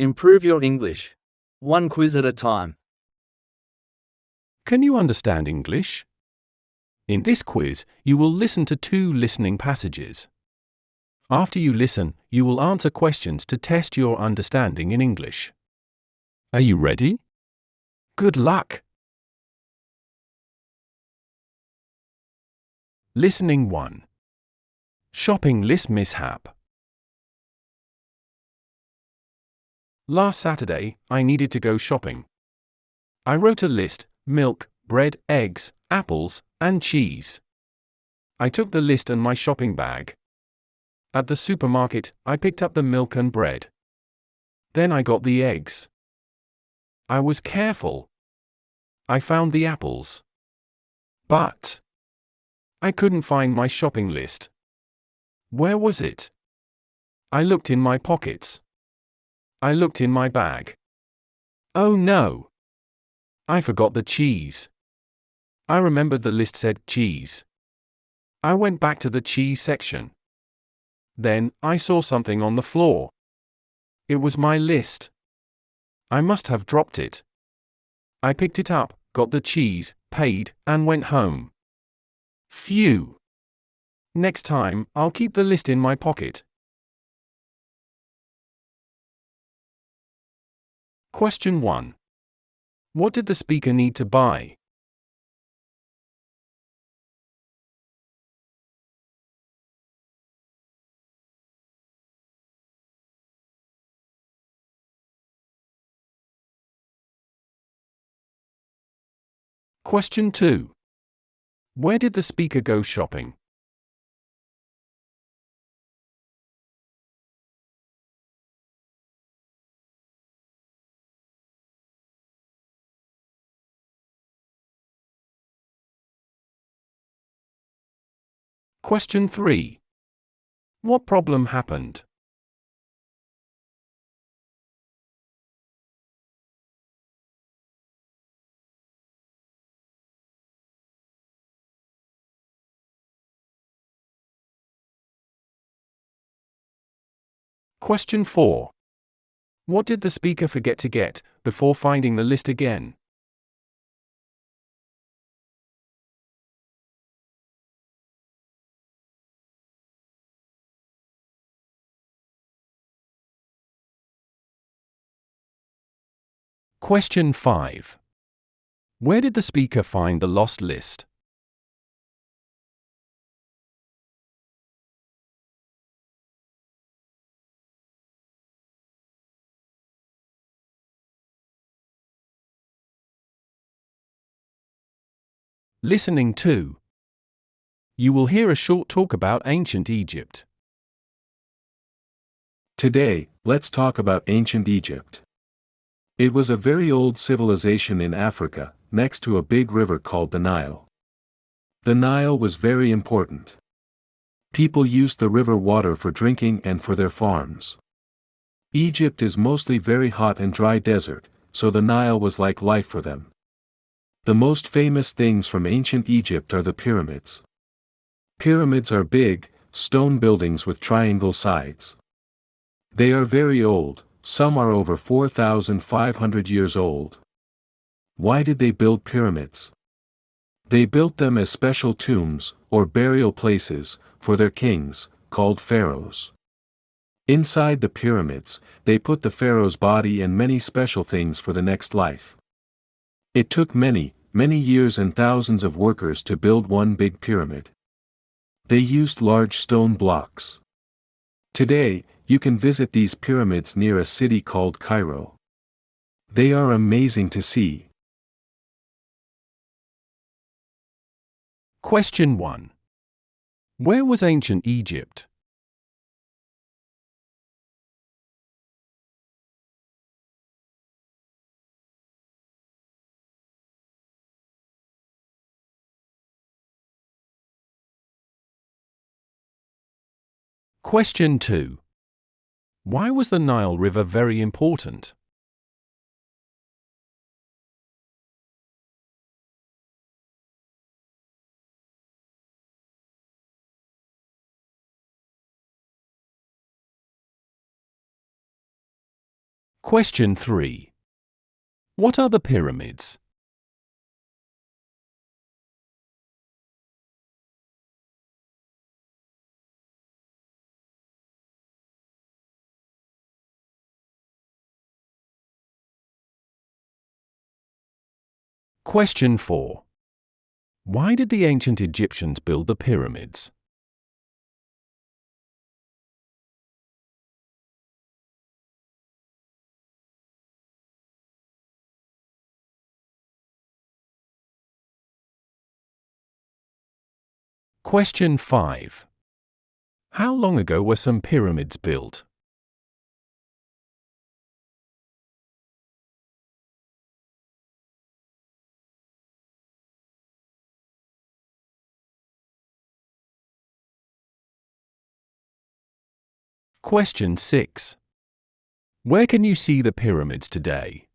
Improve your English. One quiz at a time. Can you understand English? In this quiz, you will listen to 2 listening passages. After you listen, you will answer questions to test your understanding in English. Are you ready? Good luck! Listening 1. Shopping list mishap. Last Saturday, I needed to go shopping. I wrote a list: milk, bread, eggs, apples, and cheese. I took the list and my shopping bag. At the supermarket, I picked up the milk and bread. Then I got the eggs. I was careful. I found the apples. But I couldn't find my shopping list. Where was it? I looked in my pockets. I looked in my bag. Oh no! I forgot the cheese. I remembered the list said cheese. I went back to the cheese section. Then, I saw something on the floor. It was my list. I must have dropped it. I picked it up, got the cheese, paid, and went home. Phew! Next time, I'll keep the list in my pocket. Question 1. What did the speaker need to buy? Question 2. Where did the speaker go shopping? Question 3. What problem happened? Question 4. What did the speaker forget to get before finding the list again? Question 5. Where did the speaker find the lost list? Listening 2. You will hear a short talk about ancient Egypt. Today, let's talk about ancient Egypt. It was a very old civilization in Africa, next to a big river called the Nile. The Nile was very important. People used the river water for drinking and for their farms. Egypt is mostly very hot and dry desert, so the Nile was like life for them. The most famous things from ancient Egypt are the pyramids. Pyramids are big, stone buildings with triangle sides. They are very old, some are over 4,500 years old. Why did they build pyramids? They built them as special tombs, or burial places, for their kings, called pharaohs. Inside the pyramids, they put the pharaoh's body and many special things for the next life. It took many years and thousands of workers to build one big pyramid. They used large stone blocks. Today, you can visit these pyramids near a city called Cairo. They are amazing to see. Question 1. Where was ancient Egypt? Question 2. Why was the Nile River very important? Question 3. What are the pyramids? Question 4. Why did the ancient Egyptians build the pyramids? Question 5. How long ago were some pyramids built? Question 6. Where can you see the pyramids today?